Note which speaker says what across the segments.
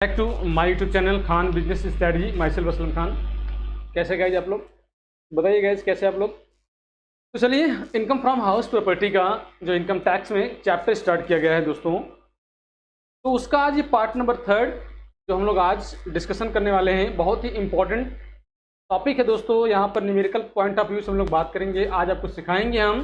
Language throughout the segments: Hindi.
Speaker 1: Back to my YouTube channel Khan business strategy. Myself Aslam Khan. कैसे गाइज आप लोग, बताइए गाइज कैसे आप लोग। तो चलिए, इनकम फ्रॉम हाउस प्रॉपर्टी का जो इनकम टैक्स में चैप्टर स्टार्ट किया गया है दोस्तों, तो उसका आज ये पार्ट नंबर 3 जो हम लोग आज डिस्कशन करने वाले हैं, बहुत ही इंपॉर्टेंट टॉपिक है दोस्तों। यहाँ पर न्यूमेरिकल पॉइंट ऑफ व्यू से हम लोग बात करेंगे। आज आपको सिखाएंगे हम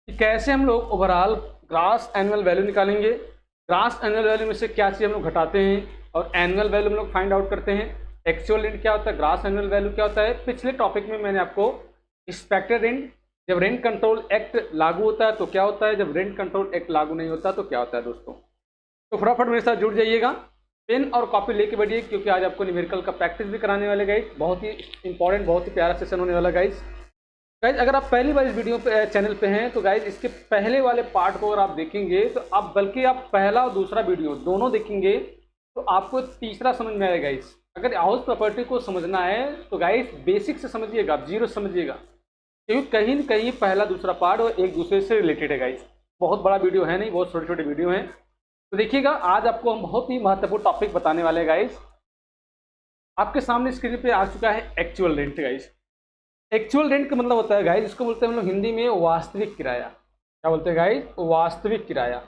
Speaker 1: कि कैसे हम लोग ओवरऑल ग्रास एनुअल वैल्यू निकालेंगे, ग्रास एनुअल वैल्यू में से क्या चीज़ हम लोग घटाते हैं और एनुअल वैल्यू हम लोग फाइंड आउट करते हैं। एक्चुअल रेंट क्या होता है, ग्रास एनुअल वैल्यू क्या होता है। पिछले टॉपिक में मैंने आपको एक्सपेक्टेड रेंट, जब रेंट कंट्रोल एक्ट लागू होता है तो क्या होता है, जब रेंट कंट्रोल एक्ट लागू नहीं होता तो क्या होता है दोस्तों। तो फटाफट मेरे साथ जुड़ जाइएगा, पेन और कॉपी लेके बैठिए, क्योंकि आज आपको न्यूमेरिकल का प्रैक्टिस भी कराने वाले गाइस। बहुत ही इंपॉर्टेंट, बहुत ही प्यारा सेशन होने वाला गाइस। अगर आप पहली बार इस वीडियो पे चैनल पे हैं तो गाइज इसके पहले वाले पार्ट को अगर आप देखेंगे तो आप बल्कि आप पहला और दूसरा वीडियो दोनों देखेंगे तो आपको तीसरा समझ में आएगा गाइज। अगर हाउस प्रॉपर्टी को समझना है तो गाइज बेसिक से समझिएगा, आप जीरो समझिएगा, क्योंकि कहीं न कहीं पहला दूसरा पार्ट और एक दूसरे से रिलेटेड है गाइज। बहुत बड़ा वीडियो है नहीं, बहुत छोटे छोटे वीडियो हैं। तो देखिएगा, आज आपको हम बहुत ही महत्वपूर्ण टॉपिक बताने वाले हैं गाइज। आपके सामने स्क्रीन पे आ चुका है actual rent guys. Actual rent का मतलब होता है गाइज, इसको बोलते हैं हम लोग हिंदी में वास्तविक किराया। क्या बोलते हैं गाइज, वास्तविक किराया,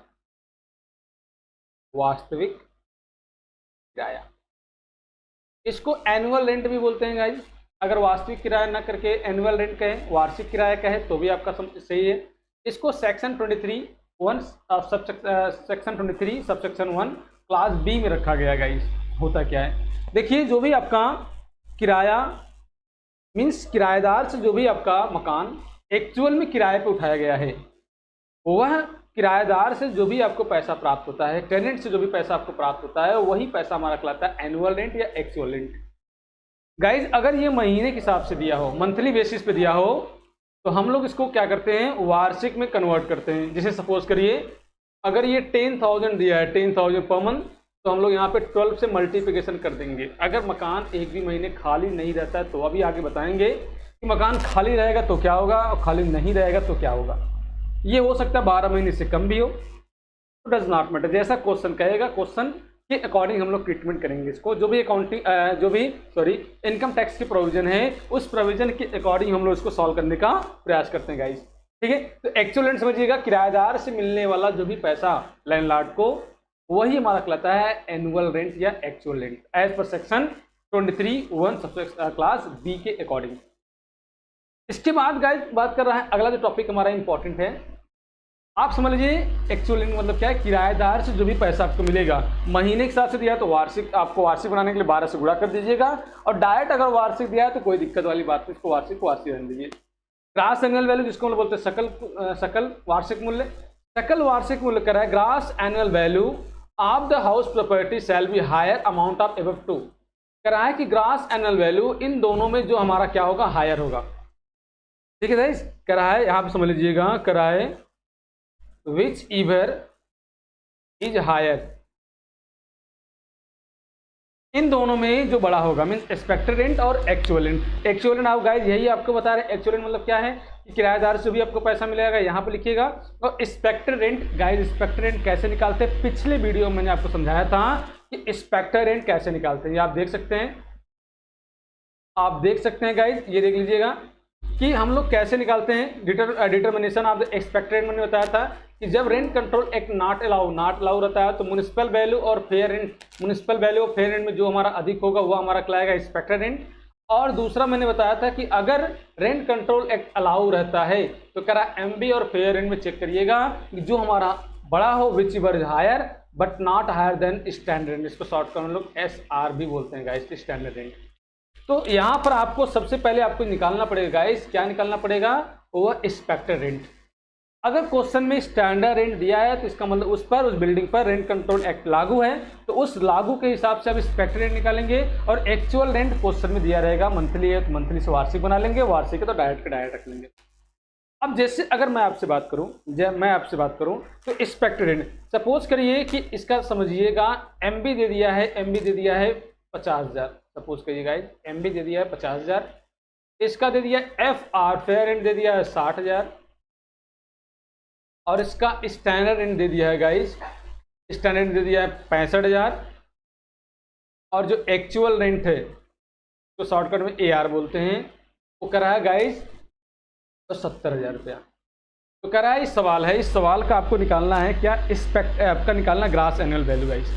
Speaker 1: वास्तविक किराया। इसको एनुअल रेंट भी बोलते हैं गाइज। अगर वास्तविक किराया ना करके एनुअल रेंट कहें, वार्षिक किराया कहें तो भी आपका सही है। इसको section 23 section 23 subsection 1 class B में रखा गया गाइज। होता क्या है, देखिए, जो भी आपका किराया मीन्स किराएदार से जो भी आपका मकान एक्चुअल में किराए पे उठाया गया है, वह किराएदार से जो भी आपको पैसा प्राप्त होता है, टेनेंट से जो भी पैसा आपको प्राप्त होता है, वही पैसा हमारा कहलाता है एनुअल रेंट या एक्चुअल रेंट। गाइज, अगर ये महीने के हिसाब से दिया हो, मंथली बेसिस पे दिया हो, तो हम लोग इसको क्या करते हैं, वार्षिक में कन्वर्ट करते हैं। जैसे सपोज करिए, अगर ये 10,000 दिया है, 10,000 पर मंथ, तो हम लोग यहाँ पे 12 से मल्टीप्लिकेशन कर देंगे। अगर मकान एक भी महीने खाली नहीं रहता है तो अभी आगे बताएंगे कि मकान खाली रहेगा तो क्या होगा और खाली नहीं रहेगा तो क्या होगा। ये हो सकता है 12 महीने से कम भी हो, तो डज नॉट मैटर। जैसा क्वेश्चन कहेगा, क्वेश्चन के अकॉर्डिंग हम लोग ट्रीटमेंट करेंगे इसको। जो भी इनकम टैक्स की प्रोविजन है, उस प्रोविजन के अकॉर्डिंग हम लोग इसको सॉल्व करने का प्रयास करते हैं गाइस। ठीक है, तो एक्चुअल रेंट समझिएगा, किराएदार से मिलने वाला जो भी पैसा लैंडलॉर्ड को, वही हमारा कहलाता है एनुअल रेंट या actual rent, as per section 23(1) class B के अकॉर्डिंग। इसके बाद गाइस बात कर रहा है अगला जो टॉपिक हमारा इंपॉर्टेंट है। आप समझ लीजिए, एक्चुअल रेंट मतलब क्या है, किराएदार से जो भी पैसा आपको मिलेगा, महीने के हिसाब से दिया तो वार्षिक, आपको वार्षिक बनाने के लिए 12 से गुणा कर दीजिएगा, और डायरेक्ट अगर वार्षिक दिया है तो कोई दिक्कत वाली बात नहीं, इसको वार्षिक रहने दीजिए। ग्रास एनुअल वैल्यू जिसको हम बोलते हैं सकल वार्षिक मूल्य, सकल वार्षिक मूल्य कह रहा है gross annual value of the house property shall be higher amount of above two. कह रहा है कि ग्रास एनुअल वैल्यू इन दोनों में जो हमारा क्या होगा, हायर होगा। ठीक है गाइस, कह रहा है, यहाँ पे समझ लीजिएगा, कह रहा है विच ईवर इज हायर, इन दोनों में जो बड़ा होगा, मीन्स एक्सपेक्टेड रेंट और एक्चुअल रेंट। एक्चुअल रेंट आप गाइस यही आपको बता रहे हैं, एक्चुअल रेंट मतलब क्या है कि किराएदार से भी आपको पैसा मिलेगा, यहाँ पे लिखिएगा। और expected rent guys, expected rent कैसे निकालते हैं, पिछले वीडियो में मैंने आपको समझाया था कि एक्सपेक्टेड रेंट कैसे निकालते हैं। ये आप देख सकते हैं, आप देख सकते हैं गाइस, ये देख लीजिएगा कि हम लोग कैसे निकालते हैं। Determination of the expected rent मैंने बताया था कि जब rent control act not allow रहता है तो म्युनिसिपल वैल्यू और फेयर रेंट, म्युनिसिपल वैल्यू और फेयर रेंट में जो हमारा अधिक होगा वो हमारा कहलाएगा एक्सपेक्टेड रेंट। और दूसरा मैंने बताया था कि अगर रेंट कंट्रोल एक्ट अलाउ रहता है तो कह रहा एमबी और फेयर रेंट में चेक करिएगा कि जो हमारा बड़ा हो, whichever is higher but not higher than standard rent. इसको शॉर्ट कर हम लोग SR भी बोलते हैं गाइस, स्टैंडर्ड रेंट। तो यहाँ पर आपको सबसे पहले आपको निकालना पड़ेगा गाइस, क्या निकालना पड़ेगा, वो एक्सपेक्टेड रेंट। अगर क्वेश्चन में स्टैंडर्ड रेंट दिया है तो इसका मतलब उस बिल्डिंग पर रेंट कंट्रोल एक्ट लागू है, तो उस लागू के हिसाब से आप एक्सपेक्टेड रेंट निकालेंगे। और एक्चुअल रेंट क्वेश्चन में दिया रहेगा मंथली है तो मंथली से वार्षिक बना लेंगे, वार्षिक है तो डायरेक्ट का डायरेक्ट रख लेंगे। अब जैसे अगर मैं आपसे बात करूं, तो एक्सपेक्टेड रेंट, सपोज करिए कि इसका समझिएगा MB दे दिया है 50,000। सपोज करिए गाइस, MB दे दिया है 50,000, इसका दे दिया FR फेयर रेंट दे दिया है 60,000, और इसका स्टैंडर्ड रेंट दे दिया है गाइस, स्टैंडर्ड दे दिया है 65,000, और जो एक्चुअल रेंट है तो शॉर्टकट में AR बोलते हैं, वो कह रहा है गाइस तो 70,000 रुपया। तो कह रहा है इस सवाल का आपको निकालना है क्या, आपका निकालना ग्रास एनुअल वैल्यू गाइस,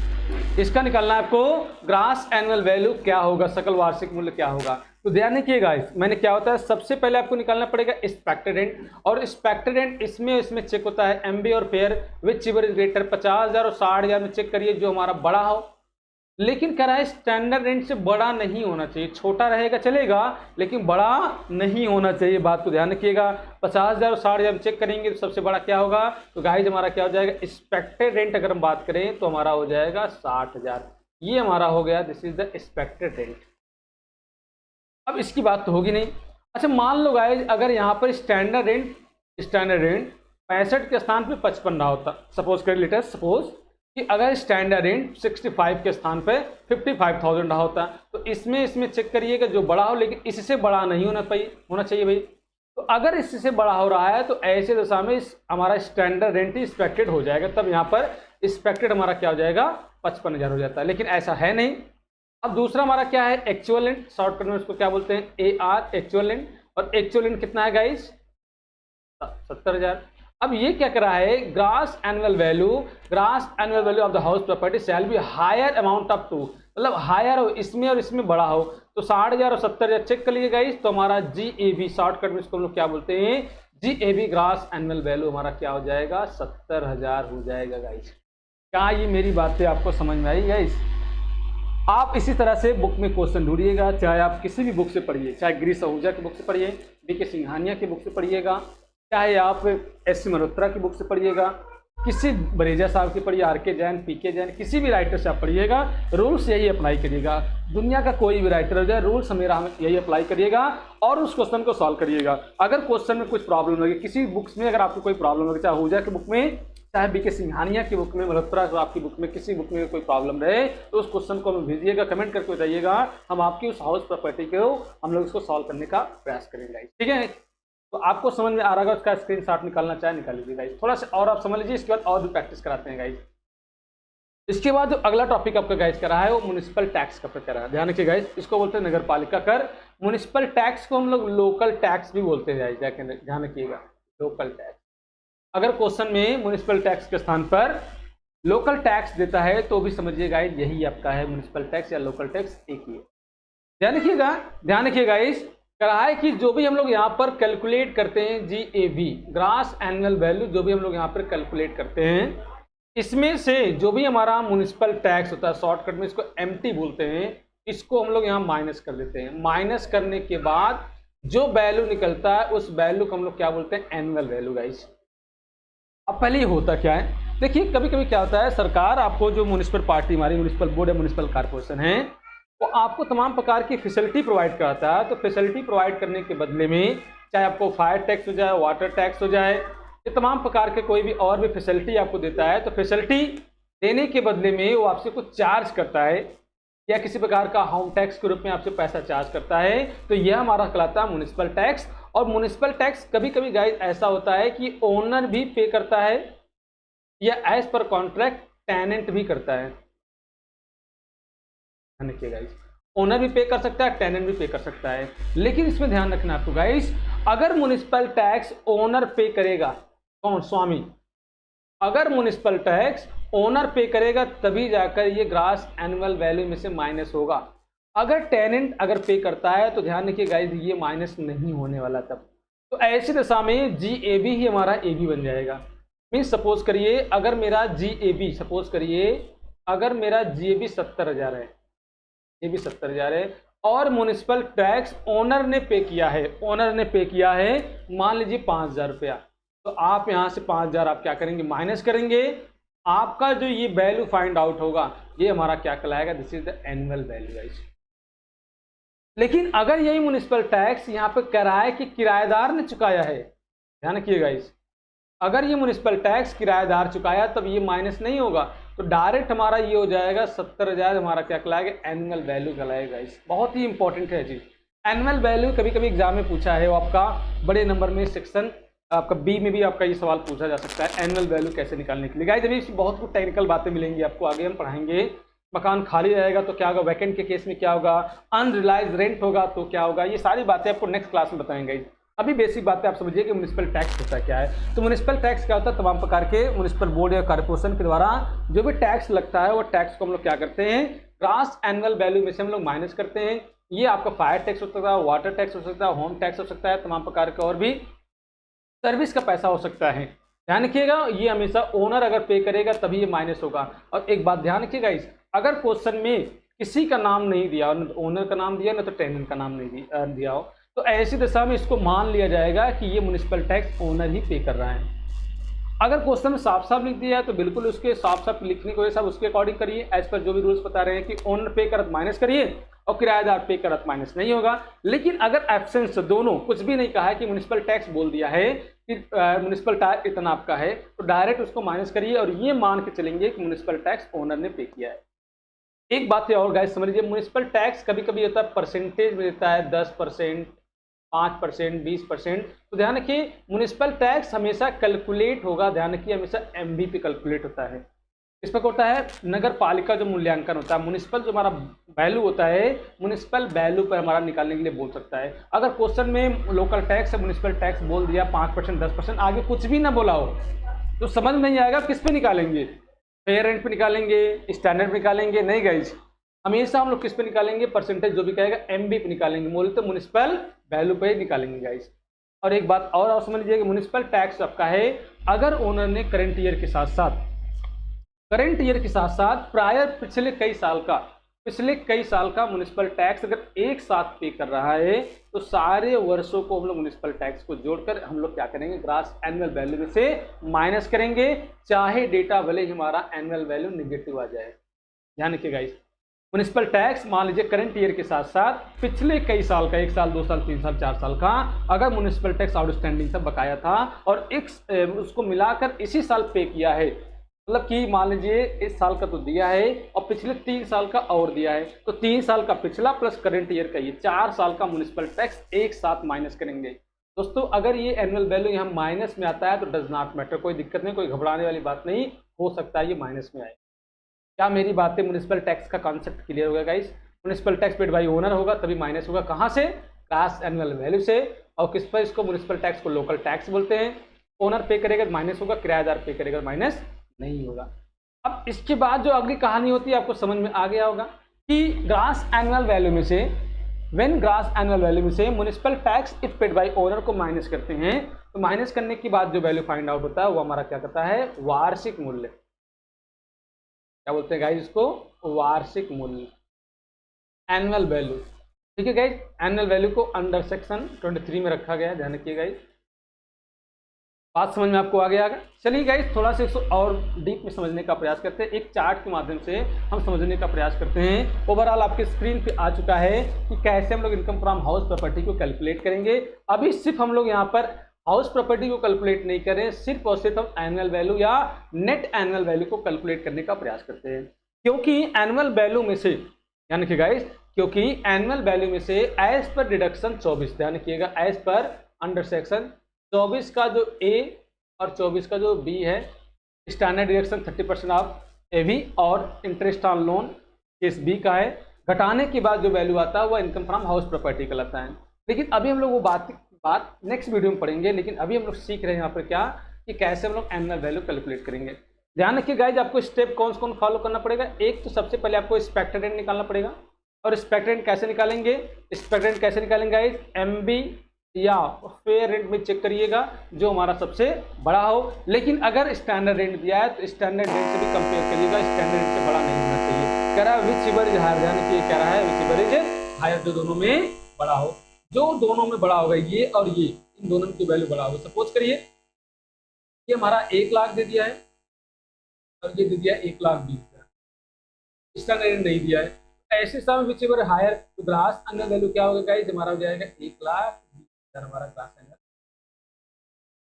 Speaker 1: इसका निकालना है आपको ग्रास एनुअल वैल्यू क्या होगा, सकल वार्षिक मूल्य क्या होगा। तो ध्यान रखिए गाइस, मैंने क्या होता है सबसे पहले आपको निकालना पड़ेगा एक्सपेक्टेड रेंट, और एक्सपेक्टेड रेंट इसमें चेक होता है MB और फेयर विच इज ग्रेटर, 50,000 और 60,000 में चेक करिए जो हमारा बड़ा हो। लेकिन कह रहा है स्टैंडर्ड रेंट से बड़ा नहीं होना चाहिए, छोटा रहेगा चलेगा लेकिन बड़ा नहीं होना चाहिए, बात को ध्यान रखिएगा। 50,000 और 60,000 चेक करेंगे तो सबसे बड़ा क्या होगा, तो गाइस हमारा क्या हो जाएगा, एक्सपेक्टेड रेंट अगर हम बात करें तो हमारा हो जाएगा 60,000, ये हमारा हो गया, this is the expected rent. अब इसकी बात तो होगी नहीं। अच्छा मान लो गाइस अगर यहाँ पर स्टैंडर्ड रेंट 65 के स्थान पे 55 रहा होता, सपोज कर लेते हैं, सपोज कि अगर स्टैंडर्ड रेंट 65 के स्थान पे 55,000 रहा होता, तो इसमें चेक करिएगा जो बड़ा हो, लेकिन इससे बड़ा नहीं होना चाहिए भाई। तो अगर इससे बड़ा हो रहा है तो ऐसे दशा में हमारा स्टैंडर्ड रेंट ही एक्सपेक्टेड हो जाएगा, तब यहाँ पर एक्सपेक्टेड हमारा क्या हो जाएगा, 55,000 हो जाता है, लेकिन ऐसा है नहीं। अब दूसरा हमारा क्या है, एक्चुअल रेंट, शॉर्टकट में उसको क्या बोलते हैं, AR एक्चुअल रेंट, और एक्चुअल रेंट कितना है गाइस, 70,000। अब ये क्या कर रहा है, gross annual value of the house property shall be higher amount of two, मतलब हायर हो इसमें और इसमें बड़ा हो, तो 60,000 और 70,000 चेक कर लीजिए गाइस, तो हमारा GAV शॉर्टकट में इसको हम लोग क्या बोलते हैं, GAV ग्रास एनुअल वैल्यू हमारा क्या हो जाएगा, 70,000 हो जाएगा गाइस। क्या ये मेरी बातें आपको समझ में आई गाइस? आप इसी तरह से बुक में क्वेश्चन ढूंढिएगा, चाहे आप किसी भी बुक से पढ़िए, चाहे गिरीश आहूजा की बुक से पढ़िए, BK सिंघानिया की बुक से पढ़िएगा, चाहे आप SC मल्होत्रा की बुक से पढ़िएगा, किसी बरेजा साहब की पढ़िए, RK जैन, PK जैन, किसी भी राइटर से आप पढ़िएगा, रूल्स यही अप्लाई करिएगा। दुनिया का कोई भी राइटर हो जाए, रूल्स मेरा यही अप्लाई करिएगा और उस क्वेश्चन को सॉल्व करिएगा। अगर क्वेश्चन में कुछ प्रॉब्लम लगे, किसी बुक्स में अगर आपको कोई प्रॉब्लम लगे, चाहे आहूजा की बुक में, चाहे BK सिंघानिया की बुक में, मल्होत्रा आपकी बुक में, किसी बुक में कोई प्रॉब्लम रहे तो उस क्वेश्चन को हमें भेजिएगा, कमेंट करके बताइएगा, हम आपकी उस हाउस प्रॉपर्टी को हम लोग इसको सॉल्व करने का प्रयास करेंगे, ठीक है। तो आपको समझ में आ रहा है, उसका स्क्रीनशॉट निकालना चाहे निकाल लीजिए गाइस, थोड़ा सा और आप समझ लीजिए, इसके बाद और भी प्रैक्टिस कराते हैं गाइस। इसके बाद जो अगला टॉपिक आपका गाइस कर रहा है वो म्युनिसिपल टैक्स का कर रहा है, ध्यान रखिए गाइस, इसको बोलते हैं नगर पालिका कर। म्युनिसिपल टैक्स को हम लोग लोकल टैक्स भी बोलते हैं गाइस, ध्यान रखिएगा, लोकल टैक्स। अगर क्वेश्चन में म्युनिसिपल टैक्स के स्थान पर लोकल टैक्स देता है तो भी समझिए गाइस यही आपका है, म्युनिसिपल टैक्स या लोकल टैक्स एक ही है। ध्यान रखिएगा गाइस, कहा है कि जो भी हम लोग यहाँ पर कैलकुलेट करते हैं GAV ग्रास एनुअल वैल्यू, जो भी हम लोग यहाँ पर कैलकुलेट करते हैं, इसमें से जो भी हमारा म्युनिसिपल टैक्स होता है, शॉर्टकट में इसको MT बोलते हैं, इसको हम लोग यहाँ माइनस कर देते हैं। माइनस करने के बाद जो वैल्यू निकलता है उस वैल्यू को हम लोग क्या बोलते हैं, एनुअल वैल्यू गाइस। अब पहले ये होता क्या है, देखिए कभी कभी क्या होता है, सरकार आपको जो म्युनिसिपल पार्टी, हमारी म्युनिसिपल बोर्ड या म्युनिसिपल कॉर्पोरेशन है, वो आपको तमाम प्रकार की फैसिलिटी प्रोवाइड कराता है। तो फैसिलिटी प्रोवाइड करने के बदले में, चाहे आपको फायर टैक्स हो जाए, वाटर टैक्स हो जाए, ये तमाम प्रकार के कोई भी और भी फैसिलिटी आपको देता है, तो फैसिलिटी देने के बदले में वो आपसे कुछ चार्ज करता है या किसी प्रकार का होम टैक्स के रूप में आपसे पैसा चार्ज करता है, तो यह हमारा कहलाता है म्युनिसिपल टैक्स। और म्युनिसिपल टैक्स कभी कभी गाइस ऐसा होता है कि ओनर भी पे करता है या एज पर कॉन्ट्रैक्ट टेनेंट भी करता है, गाइस ओनर भी पे कर सकता है, टेनेंट भी पे कर सकता है। लेकिन इसमें ध्यान रखना आपको गाइस, अगर म्युनिसिपल टैक्स ओनर पे करेगा, कौन, स्वामी, अगर म्युनिसिपल टैक्स ओनर पे करेगा तभी जाकर ये ग्रास एनुअल वैल्यू में से माइनस होगा। अगर टेनेंट अगर पे करता है तो ध्यान रखिए गाइस ये माइनस नहीं होने वाला तब। तो ऐसी दशा में GAV ही हमारा AB बन जाएगा। मीन्स सपोज करिए अगर मेरा GAV, सपोज करिए अगर मेरा GAV 70,000 है, AB 70,000 है, और म्युनिसिपल टैक्स ओनर ने पे किया है, मान लीजिए 5,000 रुपया, तो आप यहाँ से 5,000 आप क्या करेंगे, माइनस करेंगे, आपका जो ये वैल्यू फाइंड आउट होगा ये हमारा क्या कहलाएगा, this is the annual value guys. लेकिन अगर यही म्युनिसिपल टैक्स यहाँ पे किराए की किराएदार ने चुकाया है, ध्यान रखिए गाइस, अगर ये म्युनिसिपल टैक्स किराएदार चुकाया तब ये माइनस नहीं होगा, तो डायरेक्ट हमारा ये हो जाएगा 70,000 हमारा क्या कहलाएगा, एनुअल वैल्यू कहलाएगा गाइस। बहुत ही इंपॉर्टेंट है चीज, एनुअल वैल्यू कभी कभी एग्जाम में पूछा है, वो आपका बड़े नंबर में सेक्शन आपका B में भी आपका ये सवाल पूछा जा सकता है, एनुअल वैल्यू कैसे निकालने के लिए। गाइस अभी बहुत कुछ टेक्निकल बातें मिलेंगी आपको, आगे हम पढ़ाएंगे मकान खाली रहेगा तो क्या होगा, वैकेंट के केस में क्या होगा, अनरिलाइज रेंट होगा तो क्या होगा, ये सारी बातें आपको नेक्स्ट क्लास में बताएंगे। अभी बेसिक बातें आप समझिए कि म्युनिसिपल टैक्स होता क्या है। तो म्युनिसिपल टैक्स क्या होता है, तमाम प्रकार के म्युनिसिपल बोर्ड या कॉर्पोरेशन के द्वारा जो भी टैक्स लगता है वो टैक्स को हम लोग क्या करते हैं, ग्रॉस एनुअल वैल्यू में से हम लोग माइनस करते हैं। ये आपका फायर टैक्स हो सकता है, वाटर टैक्स हो सकता है, होम टैक्स हो सकता है, तमाम प्रकार का और भी सर्विस का पैसा हो सकता है। ध्यान रखिएगा, ये हमेशा ओनर अगर पे करेगा तभी ये माइनस होगा। और एक बात ध्यान रखिएगा, इस अगर क्वेश्चन में किसी का नाम नहीं दिया, न तो ओनर का नाम दिया, न तो टेनेंट का नाम नहीं दिया हो, तो ऐसी दशा में इसको मान लिया जाएगा कि ये म्युनिसिपल टैक्स ओनर ही पे कर रहा है। अगर क्वेश्चन में साफ साफ लिख दिया है तो बिल्कुल उसके साफ साफ लिखने को सब उसके अकॉर्डिंग करिए, एज पर जो भी रूल्स बता रहे हैं कि ओनर पे करत माइनस करिए और किराएदार पे करत माइनस नहीं होगा। लेकिन अगर एब्सेंस दोनों कुछ भी नहीं कहा है कि म्युनिसिपल टैक्स बोल दिया है कि म्युनिसिपल टैक्स इतना आपका है, तो डायरेक्ट उसको माइनस करिए और ये मान के चलेंगे कि म्युनिसिपल टैक्स ओनर ने पे किया है। एक बात और गाइस समझ लीजिए, म्युनिसिपल टैक्स कभी कभी होता है परसेंटेज में देता है 10%, 5%, 20%। तो ध्यान रखिए म्युनिसिपल टैक्स हमेशा कैलकुलेट होगा, ध्यान रखिए हमेशा एमबी पे कैलकुलेट होता है। इस पर होता है नगर पालिका जो मूल्यांकन होता है, म्युनिसिपल जो हमारा वैल्यू होता है, म्युनिसिपल वैल्यू पर हमारा निकालने के लिए बोल सकता है। अगर क्वेश्चन में लोकल टैक्स म्युनिसिपल टैक्स बोल दिया 5%, 10%, आगे कुछ भी ना बोला हो तो समझ नहीं आएगा किस पे निकालेंगे, फेयर रेंट पे निकालेंगे, स्टैंडर्ड पे निकालेंगे, नहीं गाइज, हमेशा हम लोग किस पे निकालेंगे, परसेंटेज जो भी कहेगा एमबी पे निकालेंगे, बोले तो म्युनिसिपल वैल्यू पे निकालेंगे गाइज। और एक बात और समझ लीजिए कि म्युनिसिपल टैक्स आपका है अगर ओनर ने करंट ईयर के साथ प्रायर पिछले कई साल का म्युनिसिपल टैक्स अगर एक साथ पे कर रहा है तो सारे वर्षों को हम लोग म्युनिसिपल टैक्स को जोड़कर हम लोग क्या करेंगे, ग्रॉस एनुअल वैल्यू में से माइनस करेंगे, चाहे डेटा भले ही हमारा एनुअल वैल्यू निगेटिव आ जाए। ध्यान रखिएगा, इस म्युनिसिपल टैक्स मान लीजिए करंट ईयर के साथ साथ पिछले कई साल का, 1 साल 2 साल 3 साल 4 साल का अगर म्युनिसिपल टैक्स आउटस्टैंडिंग से बकाया था और उसको मिलाकर इसी साल पे किया है, मतलब कि मान लीजिए इस साल का तो दिया है और पिछले 3 साल का और दिया है, तो 3 साल का पिछला प्लस करंट ईयर का ये 4 साल का म्युनिसिपल टैक्स एक साथ माइनस करेंगे। दोस्तों अगर ये एनुअल वैल्यू यहाँ माइनस में आता है तो डज नॉट मैटर, कोई दिक्कत नहीं, कोई घबराने वाली बात नहीं, हो सकता है ये माइनस में आए। क्या मेरी बातें म्युनिसिपल टैक्स का कॉन्सेप्ट क्लियर होगा guys? Municipal tax paid by owner होगा तभी माइनस होगा, कहाँ से, ग्रॉस एनुअल वैल्यू से। और किस पर, इसको म्युनिसिपल टैक्स को लोकल टैक्स बोलते हैं। ओनर पे करेगा माइनस होगा, किराएदार पे करेगा माइनस नहीं होगा। अब इसके बाद जो अगली कहानी होती है आपको समझ में आ गया होगा कि ग्रॉस एनुअल वैल्यू में से municipal tax if paid by owner को माइनस करते हैं, तो माइनस करने के बाद जो वैल्यू फाइंड आउट होता है वो हमारा क्या कहता है, वार्षिक मूल्य। क्या बोलते हैं गाइस इसको, वार्षिक मूल्य, एनुअल वैल्यू। ठीक है गाइस, एनुअल वैल्यू को अंडर सेक्शन 23 में रखा गया है, ध्यान रखिए गाइस। बात समझ में आपको आ गया? चलिए गाइस थोड़ा सा इसको और डीप में समझने का प्रयास करते हैं, एक चार्ट के माध्यम से हम समझने का प्रयास करते हैं। ओवरऑल आपके स्क्रीन पे आ चुका है कि कैसे हम लोग इनकम फ्रॉम हाउस प्रॉपर्टी को कैलकुलेट करेंगे। अभी सिर्फ हम लोग यहाँ पर हाउस प्रॉपर्टी को कैलकुलेट नहीं करें, सिर्फ और सिर्फ हम एनुअल वैल्यू या नेट एनुअल वैल्यू को कैलकुलेट करने का प्रयास करते हैं, क्योंकि एनुअल वैल्यू में से, ध्यान रखिए गाइस, क्योंकि एनुअल वैल्यू में से एज पर डिडक्शन 24, ध्यान रखिएगा, एज पर अंडर सेक्शन 24 का जो ए और 24 का जो बी है, स्टैंडर्ड डिडक्शन 30% ऑफ एवी और interest on loan case B का है, घटाने के बाद जो वैल्यू आता है वो इनकम फ्रॉम हाउस प्रॉपर्टी कहलाता है। लेकिन अभी हम लोग वो बात नेक्स्ट वीडियो में पढ़ेंगे, लेकिन अभी हम लोग सीख रहे हैं यहाँ पर क्या, कि कैसे हम लोग एनुअल वैल्यू कैलकुलेट करेंगे। ध्यान रखिए गाइज, आपको स्टेप कौन कौन फॉलो करना पड़ेगा। एक तो सबसे पहले आपको एक्सपेक्टेड रेंट निकालना पड़ेगा, और एक्सपेक्टेड रेंट कैसे निकालेंगे, गाइज, एमबी या फेयर रेंट में चेक करिएगा जो हमारा सबसे बड़ा हो। लेकिन अगर स्टैंडर्ड रेंट दिया है तो स्टैंडर्ड रेंट से भी कंपेयर करिएगा, स्टैंडर्ड रेंट से बड़ा नहीं होना चाहिए। कह रहा है विच एवर इज हायर, ध्यान रखिए कह रहा है विच एवर इज हायर, जो दोनों में बड़ा हो, जो दोनों में बड़ा होगा, ये और ये, इन दोनों की वैल्यू बड़ा होगा। सपोज करिए ये हमारा 1 लाख दे दिया है और ये दे दिया 1,20,000, स्टैंडर्ड रेंट नहीं दिया है, ऐसे समय विच एवर हायर, तो ग्रॉस एनुअल वैल्यू क्या होगा गाइस, हमारा हो जाएगा 1,20,000 हमारा ग्रॉस एनुअल।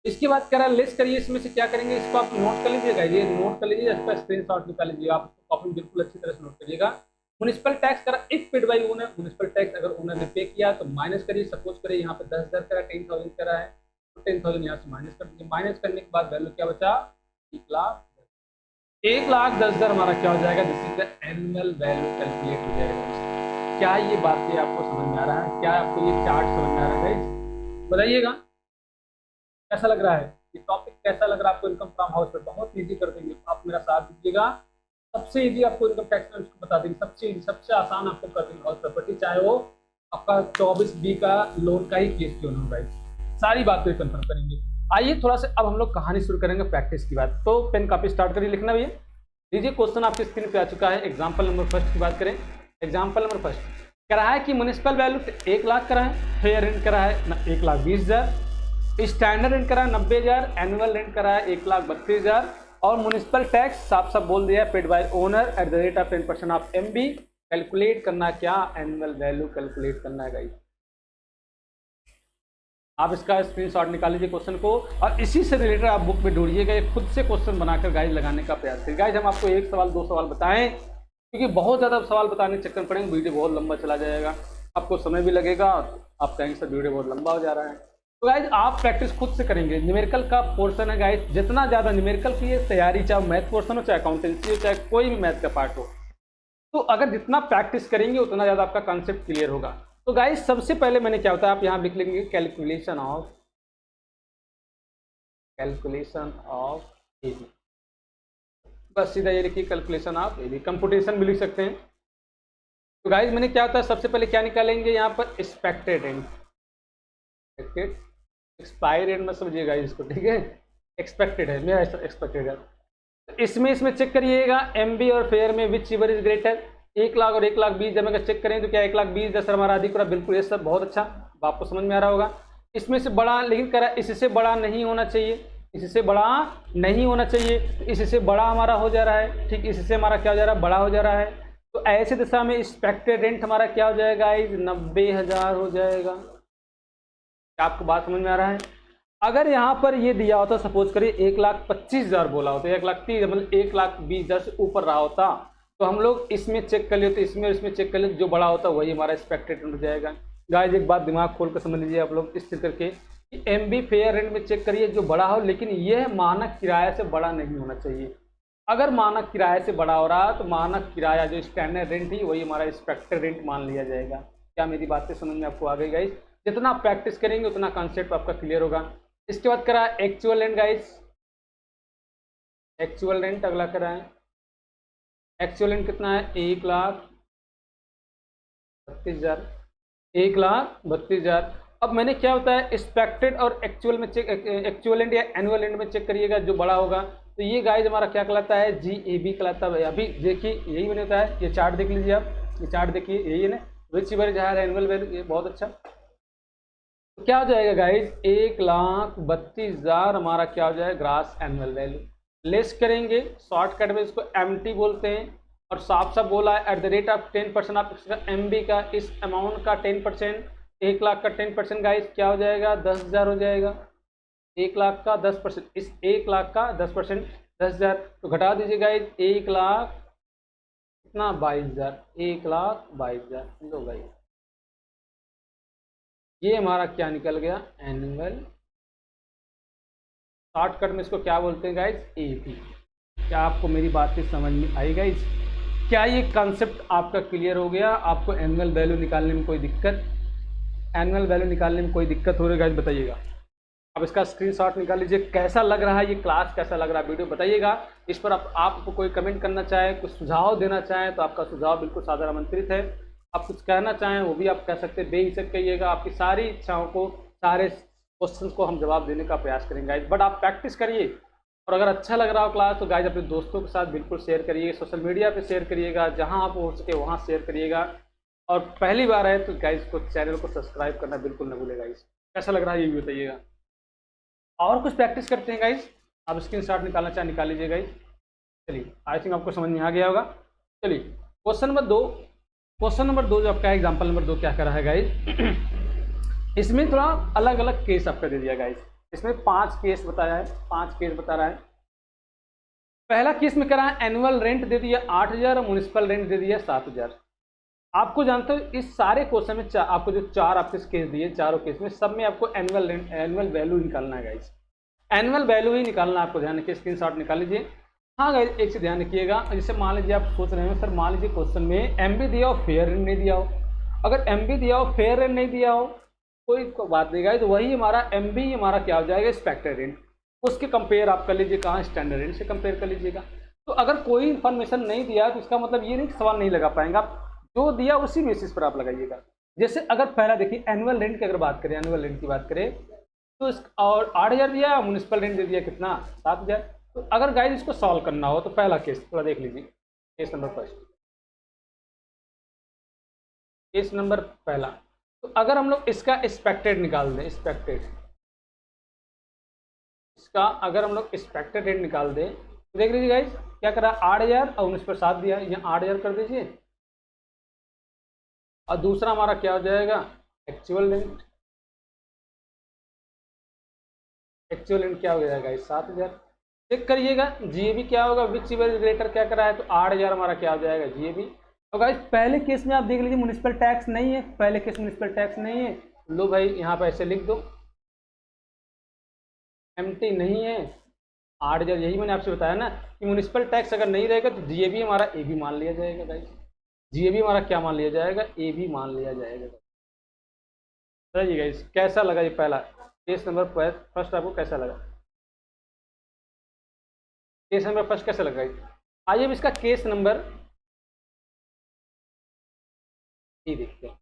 Speaker 1: इसके बाद कह रहा है लेस करिए, इसमें से क्या करेंगे, इसको आप नोट कर लीजिएगा, ये नोट कर लीजिए, इसका स्क्रीनशॉट निकाल लीजिए, आप कॉपी में बिल्कुल अच्छी तरह से नोट करिएगा। म्युनिसिपल टैक्स करा if paid by owner, municipal tax अगर ओनर ने पे किया तो माइनस करिए। सपोज करिए यहाँ पे 10,000 करा, 10,000 करा है, तो 10,000 यहाँ से माइनस कर दीजिए। माइनस करने के बाद वैल्यू क्या बचा, 1,00,000। 1,10,000 हमारा क्या हो जाएगा, this is the annual value calculate हो जाएगा। क्या ये बातें आपको समझ में आ रहा है, क्या आपको ये चार्ट समझ में आ रहा है गाइस, बताइएगा कैसा लग रहा है, ये टॉपिक कैसा लग रहा है आपको इनकम फ्रॉम हाउस पे। बहुत इजी कर देंगे, आप मेरा साथ दीजिएगा। सबसे इजी आपको इनकम टैक्स में उसको बता देंगे, सबसे इजी सबसे आसान आपको कर देंगे हाउस प्रॉपर्टी, चाहे वो आपका 24B का लोन का ही केस क्यों ना हो गाइस, सारी बातें कंफर्म करेंगे। आइए थोड़ा सा अब हम लोग कहानी शुरू करेंगे प्रैक्टिस की बात। तो पेन कॉपी स्टार्ट करिए लिखना भैया। लीजिए क्वेश्चन आपकी स्क्रीन पे आ चुका है। एग्जाम्पल नंबर फर्स्ट की बात करें। एग्जाम्पल नंबर फर्स्ट कह रहा है कि म्यूनिसिपल वैल्यू 1,00,000 करा है, फेयर रेंट करा है 1,20,000, स्टैंडर्ड रेंट करा है 90,000, एनुअल रेंट करा है 1,32,000 और म्यूनिसिपल टैक्स साफ साफ बोल दिया paid by owner eight the rate of 10% of MB। Calculate करना क्या, एनुअल वैल्यू कैलकुलेट करना है गाइस। आप इसका स्क्रीनशॉट निकाल लीजिए क्वेश्चन को और इसी से रिलेटेड आप बुक में ढूंढिएगा, खुद से क्वेश्चन बनाकर गाइस लगाने का प्रयास करिए। गाइस हम आपको एक सवाल दो सवाल बताएं, क्योंकि बहुत ज़्यादा सवाल बताने के चक्कर पड़ेंगे, वीडियो बहुत लंबा चला जाएगा, आपको समय भी लगेगा, आप कहेंगे सर वीडियो बहुत लंबा हो जा रहा है। तो गाइज आप प्रैक्टिस खुद से करेंगे। न्यूमेरिकल का पोर्शन है गाइज, जितना ज़्यादा न्यूमेरिकल की तैयारी, चाहे मैथ पोर्शन हो, चाहे अकाउंटेंसी हो, चाहे कोई भी मैथ का पार्ट हो, तो अगर जितना प्रैक्टिस करेंगे उतना ज़्यादा आपका कॉन्सेप्ट क्लियर होगा। तो गाइज सबसे पहले मैंने क्या होता है, आप यहाँ लिख लेंगे कैलकुलेशन ऑफ AB, बस सीधा ये लिखिए कैलकुलेशन ऑफ AB। कंप्यूटेशन भी लिख सकते हैं। तो गाइज मैंने क्या होता है, सबसे पहले क्या निकालेंगे यहाँ पर, एक्सपेक्टेड रेंट, एक्सपायर रेंट मत समझिएगा इसको, ठीक है, एक्सपेक्टेड है, मेरा एक्सपेक्टेड है। इसमें चेक करिएगा MB और फेयर में विच चीवर इज ग्रेटर, 1,00,000 और 1,20,000 जब अगर चेक करें तो क्या 1,20,000 सर हमारा अधिक पूरा, बिल्कुल ये सब बहुत अच्छा, आपको समझ में आ रहा होगा। इसमें से बड़ा, लेकिन करा इससे बड़ा नहीं होना चाहिए, इससे बड़ा नहीं होना चाहिए, तो इससे बड़ा हमारा हो जा रहा है, ठीक, इससे हमारा क्या हो जा रहा है, बड़ा हो जा रहा है। तो ऐसे दशा में एक्सपेक्टेड रेंट हमारा क्या हो जाएगा, 90,000 हो जाएगा। क्या आपको बात समझ में आ रहा है। अगर यहाँ पर ये दिया होता, सपोज करिए 1,25,000 बोला होता, 1,30,000 मतलब 1,20,000 से ऊपर रहा होता, तो हम लोग इसमें चेक कर लेते, इसमें और इसमें चेक कर लेते, जो बड़ा होता वही हमारा एक्सपेक्टेड रेंट हो जाएगा। गाइस एक बात दिमाग खोल कर समझ लीजिए आप लोग इस तरह के, MB फेयर रेंट में चेक करिए जो बड़ा हो, लेकिन यह मानक किराया से बड़ा नहीं होना चाहिए। अगर मानक किराए से बड़ा हो रहा तो मानक किराया जो स्टैंडर्ड रेंट ही वही हमारा एक्सपेक्टेड रेंट मान लिया जाएगा। क्या मेरी बातें समझ में आपको आ गई गाइस। जितना प्रैक्टिस करेंगे उतना कॉन्सेप्ट आपका क्लियर होगा। इसके बाद करा actual rent guys, actual rent अगला करा है। एक्चुअल रेंट कितना है, 1,32,000, 1,32,000। अब मैंने क्या होता है, एक्सपेक्टेड और एक्चुअल में चेक, एक्चुअल रेंट या एनुअल रेंट में चेक करिएगा, जो बड़ा होगा तो ये गाइस हमारा क्या कहलाता है, GAB कहलाता है। अभी देखिए यही मैंने होता है, ये चार्ट देख लीजिए आप, ये चार्ट देखिए यही है ना, विच इवर जहाँ एनुअल वैल्यू, ये बहुत अच्छा। तो क्या हो जाएगा गाइज, 1,32,000 हमारा क्या हो जाएगा, ग्रास एनुअल वैल्यू। लेस करेंगे, शॉर्टकट में इसको MT बोलते हैं, और साफ साफ बोला है एट द रेट ऑफ 10% आप MB का, इस अमाउंट का 10%, 1,00,000 का 10% गाइज क्या हो जाएगा, 10,000 हो जाएगा। 1,00,000 का 10%, इस 1,00,000 का 10% 10,000, तो घटा दीजिए गाइज 1,00,000 कितना, 22,000, 1,22,000 लो गाइज, ये हमारा क्या निकल गया, एनुअल। शॉर्टकट में इसको क्या बोलते हैं गाइज, AB। क्या आपको मेरी बातें समझ में आई गाइज। क्या ये कंसेप्ट आपका क्लियर हो गया। आपको एनुअल वैल्यू निकालने में कोई दिक्कत, एनुअल वैल्यू निकालने में कोई दिक्कत हो रही है गाइज, बताइएगा। अब इसका स्क्रीनशॉट निकाल लीजिए। कैसा लग रहा है ये क्लास, कैसा लग रहा है वीडियो, बताइएगा। इस पर आपको कोई कमेंट करना चाहे, कुछ सुझाव देना चाहें तो आपका सुझाव बिल्कुल सादर आमंत्रित है। आप कुछ कहना चाहें वो भी आप कह सकते हैं, बेहिचक कहिएगा। आपकी सारी इच्छाओं को, सारे क्वेश्चन को हम जवाब देने का प्रयास करेंगे गाइज। बट आप प्रैक्टिस करिए, और अगर अच्छा लग रहा हो क्लास तो गाइज अपने दोस्तों के साथ बिल्कुल शेयर करिए, सोशल मीडिया पे शेयर करिएगा, जहाँ आप हो सके वहाँ शेयर करिएगा। और पहली बार है तो गाइज को चैनल को सब्सक्राइब करना बिल्कुल न भूलेगा। गाइज कैसा लग रहा है ये भी बताइएगा। और कुछ प्रैक्टिस करते हैं गाइज। आप स्क्रीनशॉट निकालना चाहे निकाल लीजिए गाइज। चलिए आई थिंक आपको समझ में आ गया होगा। चलिए क्वेश्चन नंबर 2, क्वेश्चन नंबर 2 जो आपका है, एग्जाम्पल नंबर 2 क्या कर रहा है गाइज। इसमें थोड़ा अलग अलग केस आपका दे दिया गाइज। इसमें 5 केस बताया है, 5 केस बता रहा है। पहला केस में करा है एनुअल रेंट दे दिया 8,000 और म्यूनिसिपल रेंट दे दिया 7,000। आपको जानते हो इस सारे क्वेश्चन में आपको जो 4 आपके केस दिए, चारों केस में सब में आपको एनुअल रेंट, एनुअल वैल्यू निकालना है गाइज। एनुअल वैल्यू ही निकालना है आपको, ध्यान रखिए, स्क्रीनशॉट निकाल लीजिए। हाँ गाइस, एक चीज ध्यान रखिएगा, जैसे मान लीजिए आप सोच रहे हो सर, मान लीजिए क्वेश्चन में एमबी दिया हो, फेयर रेंट नहीं दिया हो। अगर एमबी दिया हो, फेयर रेंट नहीं दिया हो, कोई बात नहीं गाइस, तो वही हमारा एमबी हमारा क्या हो जाएगा, एक्सपेक्टेड रेंट। उसके कंपेयर आप कर लीजिए कहाँ, स्टैंडर्ड रेंट से कंपेयर कर लीजिएगा। तो अगर कोई इन्फॉर्मेशन नहीं दिया तो इसका मतलब ये नहीं कि सवाल नहीं लगा पाएंगे आप, जो दिया उसी बेसिस पर आप लगाइएगा। जैसे अगर पहला देखिए एनुअल रेंट की अगर बात करें, एनुअल रेंट की बात करें तो इस और 8,000 दिया, म्यूनिसिपल रेंट दे दिया कितना, 7,000। तो अगर गाइस इसको सॉल्व करना हो तो पहला केस थोड़ा देख लीजिए, case number first, case number पहला। तो अगर हम लोग इसका एक्सपेक्टेड निकाल दें, एक्सपेक्टेड, इसका अगर हम लोग एक्सपेक्टेड रेट निकाल दें तो देख लीजिए गाइस क्या करा, 8,000 और 19 पर 7 दिया, यहाँ 8,000 कर दीजिए। और दूसरा हमारा क्या हो जाएगा, एक्चुअल रेंट। एक्चुअल रेंट क्या हो जाएगा गाइस, 7,000। चेक करिएगा जीएबी क्या होगा, विच रेगुलेटर क्या करा है, तो 8,000 हमारा क्या हो जाएगा, जीएबी। और गाइस पहले केस में आप देख लीजिए म्यूनिसिपल टैक्स नहीं है, पहले केस म्यूनिसिपल टैक्स नहीं है। लो भाई यहाँ पर ऐसे लिख दो, एमटी नहीं है, 8,000। यही मैंने आपसे बताया ना कि म्यूनिसिपल टैक्स अगर नहीं रहेगा तो जीएबी हमारा ए भी मान लिया जाएगा गाइस। जीएबी हमारा क्या मान लिया जाएगा, ए भी मान लिया जाएगा। चलिए गाइस कैसा लगा ये पहला केस नंबर फर्स्ट, आपको कैसा लगा केस नंबर फर्स्ट, कैसा लगा? आइए अब इसका केस नंबर बी देखते हैं।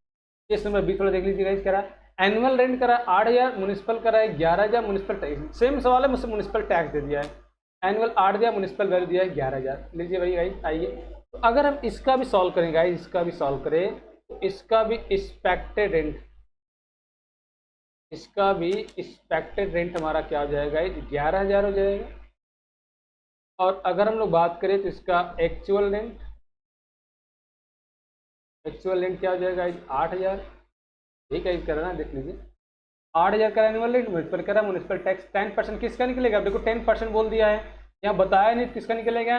Speaker 1: केस नंबर बी थोड़ा देख लीजिए गाइस, क्या रहा, एनुअल रेंट करा 8,000, म्यूनिसिपल करा है 11,000, म्यूनिसिपल टैक्स सेम सवाल है, मुझसे म्यूनिसिपल टैक्स दे दिया है। एनुअल 8,000, म्यूनिसिपल वैल्यू दिया है 11,000। लीजिए भाई गाइस आइए, तो अगर हम इसका भी सॉल्व करें गाइस, इसका भी सॉल्व करें तो इसका भी एक्सपेक्टेड रेंट, इसका भी एक्सपेक्टेड रेंट हमारा क्या हो जाएगा, 11,000 हो जाएगा। और अगर हम लोग बात करें तो इसका एक्चुअल रेंट, एक्चुअल रेंट क्या हो जाएगा, 8,000। ठीक है, कर रहा देख लीजिए 8,000 का एनुअल रेंट, म्यूनिसिपल करा, म्यूनिसिपल टैक्स 10% किसका निकलेगा, देखो 10% बोल दिया है, यहाँ बताया नहीं किसका निकलेगा,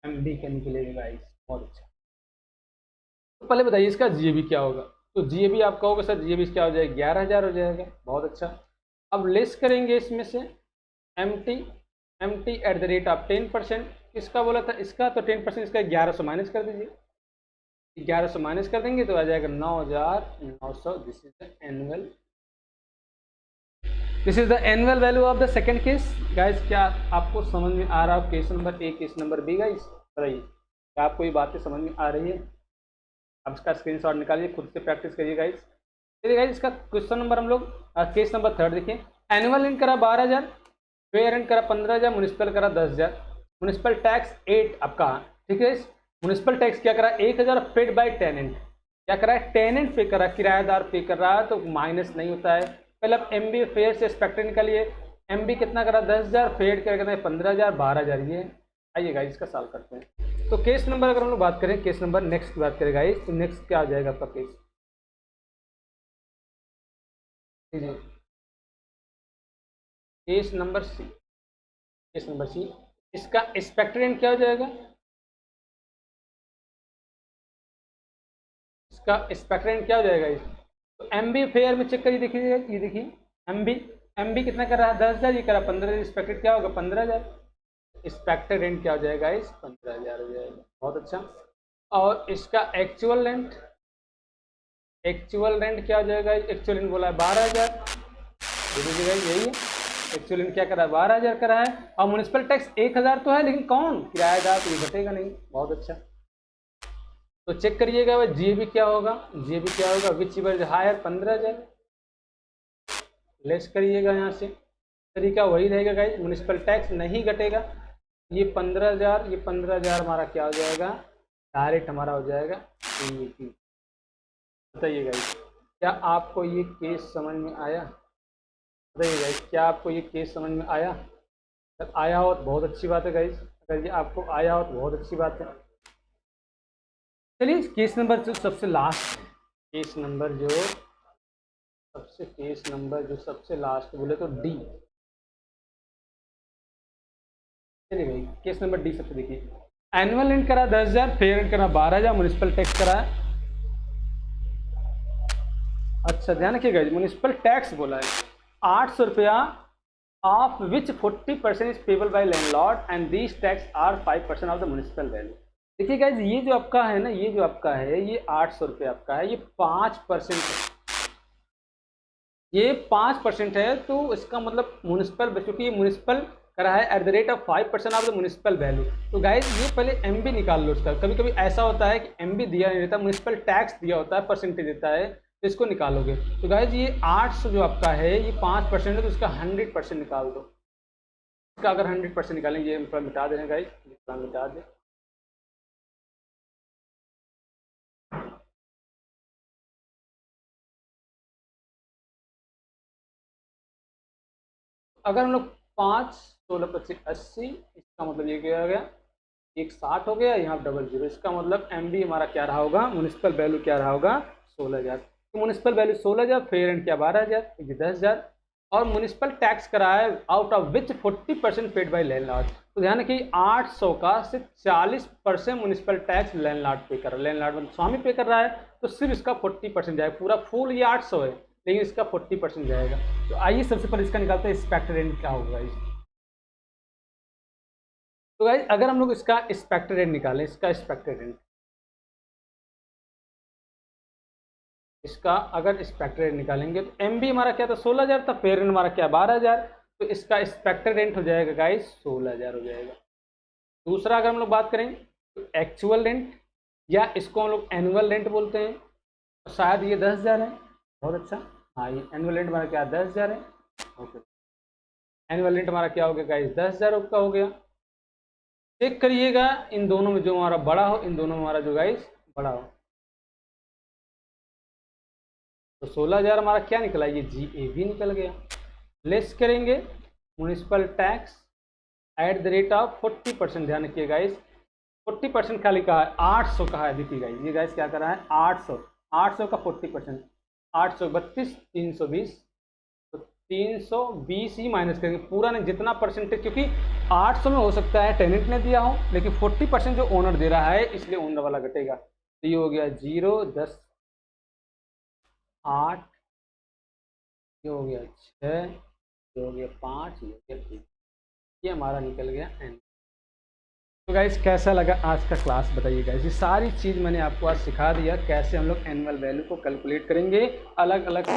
Speaker 1: एमडी का निकलेगा गाइस। बहुत अच्छा, तो पहले बताइए इसका जीएबी क्या होगा, तो जीएबी आपका होगा सर, जीएबी क्या हो जाएगा, 11,000 हो जाएगा। बहुत अच्छा, अब लेस करेंगे इसमें से MT, MT at the rate of 10%, किसका बोला था, इसका, तो 10% इसका 1100 माइनस कर दीजिए, 1100 माइनस कर देंगे तो आ जाएगा 9,900। This is the annual, this is the annual value of the second case. Guys क्या आपको समझ में आ रहा है case number A, case number B? Guys बताइए क्या आपको ये बातें समझ में आ रही है? आप इसका स्क्रीनशॉट निकालिए, खुद से प्रैक्टिस करिए गाइस। चलिए गाइस इसका क्वेश्चन नंबर हम लोग केस नंबर थर्ड देखिए। एनुअल रेंट करा 12,000, फेयर रेंट करा 15,000, म्यूनिसिपल करा 10,000, म्यूनिसिपल टैक्स 8 आपका, ठीक है। म्यूनिसिपल टैक्स क्या करा 1,000 पेड बाय टेनेंट, क्या करा है, टेनेंट पे करा, किराएदार पे कर रहा है तो माइनस नहीं होता है। पहले आप एमबी फेयर से एक्सपेक्टेड निकालिए, एमबी कितना करा 10,000, फेयर क्या करना है 15,000, 12,000 ये। आइए गाइस इसका सॉल्व करते हैं। तो केस नंबर अगर हम लोग बात करें, केस नंबर नेक्स्ट की बात करें गाइस, तो नेक्स्ट क्या आ जाएगा आपका case, case number C, case number C, इसका एक्सपेक्टेड रेंट क्या हो जाएगा, इसका एक्सपेक्टेड रेंट क्या हो जाएगा इस, तो एमबी फेयर में चेक करिए, देखिए ये देखिए एमबी, एमबी कितना कर रहा है 10,000, ये कर रहा 15,000, एक्सपेक्टेड क्या होगा 15,000, एक्सपेक्टेड रेंट क्या हो जाएगा इस 15,000 हो जाएगा। बहुत अच्छा, और इसका एक्चुअल रेंट, एक्चुअल रेंट क्या हो जाएगा, एक्चुअल रेंट बोला है 12,000, देखिएगा यही है, एक्चुअल रेंट क्या करा है 12,000 करा है। और म्यूनिसिपल टैक्स 1,000 तो है, लेकिन कौन किराएदार, तो ये घटेगा नहीं। बहुत अच्छा, तो चेक करिएगा भाई जीएबी क्या होगा, जीएबी क्या होगा, विच इज हायर 15,000, लेस करिएगा यहाँ से, तरीका वही रहेगा गाइस, म्यूनिसिपल टैक्स नहीं घटेगा, ये 15,000, ये 15,000 हमारा क्या हो जाएगा, डायरेक्ट हमारा हो जाएगा EET। बताइए गाइस क्या आपको ये केस समझ में आया, बताइए गाइस क्या आपको ये केस समझ में आया? अगर आया हो तो बहुत अच्छी बात है गाइस, अगर ये आपको आया हो तो बहुत अच्छी बात है। चलिए केस नंबर जो सबसे लास्ट, केस नंबर जो सबसे, केस नंबर जो सबसे लास्ट बोले तो डी। चलिए भाई केस नंबर डी सबसे देखिए, एनुअल रेंट करा 10,000, फेयर रेंट करा 12,000, म्यूनिसिपल टैक्स करा, अच्छा ध्यान रखिएगा म्यूनिसिपल टैक्स बोला है 800 रुपया of which 40% is payable by landlord and these taxes are 5% of the municipal value. देखिए गाइज, ये जो आपका है ना, ये जो आपका है, ये 800 रुपये आपका है, ये 5% है, ये 5% है। तो इसका मतलब म्यूनिसिपल, क्योंकि ये म्यूनिसिपल करा है eight the rate of 5% of the municipal value. तो गाइज ये पहले एमबी निकाल लो इसका। कभी कभी ऐसा होता है कि एमबी दिया नहीं रहता, म्यूनिसिपल टैक्स दिया होता है, परसेंटेज देता है, तो इसको निकालोगे। तो गाइज ये 800 जो आपका है, ये 5% है, तो इसका 100% निकाल दो। इसका अगर 100% निकालेंगे, ये थोड़ा मिटा देना गाइज, थोड़ा मिटा दे। अगर हम लोग 5 16 25 80, इसका मतलब ये क्या हो गया, एक 60 हो गया, यहाँ डबल जीरो, इसका मतलब एमबी हमारा क्या रहा होगा, म्यूनिसिपल वैल्यू क्या रहा होगा, 16,000। तो म्यूनिसिपल वैल्यू 16,000, फेयर एंड क्या 12,000, ये 10,000। और म्यूनिसिपल टैक्स करा है out of which 40% paid by landlord. तो ध्यान रखिए 800 का सिर्फ 40% म्यूनिसिपल टैक्स लैंडलॉर्ड पे कर रहा है, लैंडलॉर्ड मतलब स्वामी पे कर रहा है, तो सिर्फ इसका 40% जाएगा। पूरा फुल ये 800 है, लेकिन इसका 40% जाएगा। तो आइए सबसे पहले इसका निकालते हैं एक्सपेक्टेड रेंट क्या होगा। तो गाइस अगर हम लोग इसका एक्सपेक्टेड रेंट निकालें, इसका एक्सपेक्टेड रेंट, इसका अगर एक्सपेक्टेड रेंट निकालेंगे तो एम बी हमारा क्या था, 16,000 था, फेयर रेंट हमारा क्या 12,000। तो इसका एक्सपेक्टेड रेंट हो जाएगा गाइस 16,000 हो जाएगा। दूसरा अगर हम लोग बात करें तो एक्चुअल रेंट, या इसको हम लोग एनुअल रेंट बोलते हैं, तो शायद ये 10,000 है। बहुत अच्छा, हाँ ये एनुअल रेंट हमारा क्या 10,000 है। ओके, एनुअल रेंट हमारा क्या हो गया गाइस 10,000 का हो गया। चेक करिएगा इन दोनों में जो हमारा बड़ा हो, इन दोनों में हमारा जो गाइस बड़ा हो। तो 16,000 हमारा क्या निकला, ये GAV निकल गया। लेस करेंगे municipal tax at the rate of 40%। ध्यान रखिए गाइस, 40% खाली कहा है, 800 कहा है। देखिए गाइस, ये गाइस क्या कर रहा है, 800 का 40%, 832 320, तो 320 ही माइनस करेंगे, पूरा नहीं, जितना परसेंटेज, क्योंकि 800 में हो सकता है टेनेंट ने दिया हो, लेकिन 40% जो ओनर दे रहा है, इसलिए ओनर वाला घटेगा। तो ये हो गया 0 10 8, ये हो गया 6, ये हो गया 5, ये हो गया 3, ये हमारा निकल गया एन। तो गाइस कैसा लगा आज का क्लास बताइए गाइस। ये सारी चीज़ मैंने आपको आज सिखा दिया, कैसे हम लोग एनुअल वैल्यू को कैलकुलेट करेंगे अलग अलग